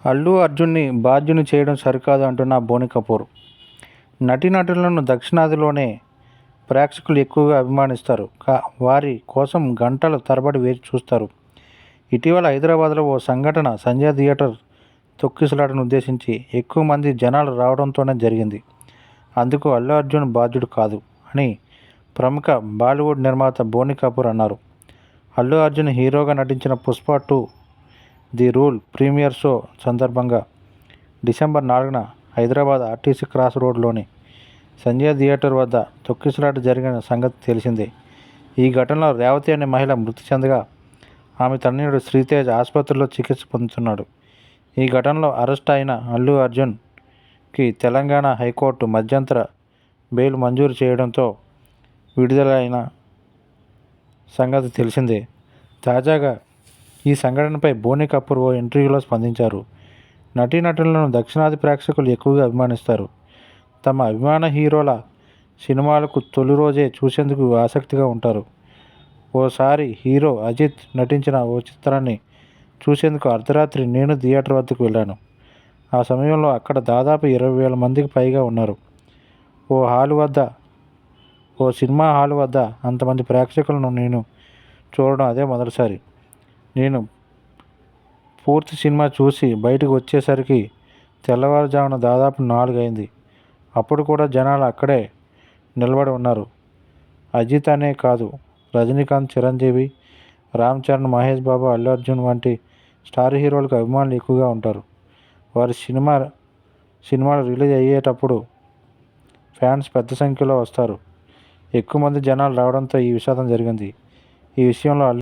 అల్లు అర్జున్ని బాధ్యుని చేయడం సరికాదు అంటున్న బోని కపూర్. నటీనటులను దక్షిణాదిలోనే ప్రేక్షకులు ఎక్కువగా అభిమానిస్తారు. వారి కోసం గంటల తరబడి వేచి చూస్తారు. ఇటీవల హైదరాబాద్లో ఓ సంఘటన సంజయ్ థియేటర్ తొక్కిసలాటను ఉద్దేశించి ఎక్కువ మంది జనాలు రావడంతోనే జరిగింది. అందుకు అల్లు అర్జున్ బాధ్యుడు కాదు అని ప్రముఖ బాలీవుడ్ నిర్మాత బోని కపూర్ అన్నారు. అల్లు అర్జున్ హీరోగా నటించిన Pushpa 2 the rule premiere show సందర్భంగా డిసెంబర్ 4న హైదరాబాద్ ఆర్టీసీ క్రాస్ రోడ్లోని సంజయ్ థియేటర్ వద్ద తొక్కిసలాట జరిగిన సంగతి తెలిసిందే. ఈ ఘటనలో రేవతి అనే మహిళ మృతి చెందగా ఆమె తనయుడు శ్రీతేజ్ ఆసుపత్రిలో చికిత్స పొందుతున్నాడు. ఈ ఘటనలో అరెస్ట్ అయిన అల్లు అర్జున్కి తెలంగాణ హైకోర్టు మధ్యంతర బెయిల్ మంజూరు చేయడంతో విడుదలైన సంగతి తెలిసిందే. తాజాగా ఈ సంఘటనపై బోని కపూర్ ఓ ఇంటర్వ్యూలో స్పందించారు. నటీనటులను దక్షిణాది ప్రేక్షకులు ఎక్కువగా అభిమానిస్తారు. తమ అభిమాన హీరోల సినిమాలకు తొలి రోజే చూసేందుకు ఆసక్తిగా ఉంటారు. ఓసారి హీరో అజిత్ నటించిన ఓ చిత్రాన్ని చూసేందుకు అర్ధరాత్రి నేను థియేటర్ వద్దకు వెళ్ళాను. ఆ సమయంలో అక్కడ దాదాపు 20,000 మందికి పైగా ఉన్నారు. ఓ సినిమా హాలు వద్ద అంతమంది ప్రేక్షకులను నేను చూడడం అదే మొదటిసారి. నేను పూర్తి సినిమా చూసి బయటకు వచ్చేసరికి తెల్లవారుజామున దాదాపు 4 అయింది. అప్పుడు కూడా జనాలు అక్కడే నిలబడి ఉన్నారు. అజిత్ అనే కాదు, రజనీకాంత్, చిరంజీవి, రామ్ చరణ్, మహేష్ బాబు, అల్లు అర్జున్ వంటి స్టార్ హీరోలకు అభిమానులు ఎక్కువగా ఉంటారు. వారి సినిమాలు రిలీజ్ అయ్యేటప్పుడు ఫ్యాన్స్ పెద్ద సంఖ్యలో వస్తారు. ఎక్కువ మంది జనాలు రావడంతో ఈ విషాదం జరిగింది. ఈ విషయంలో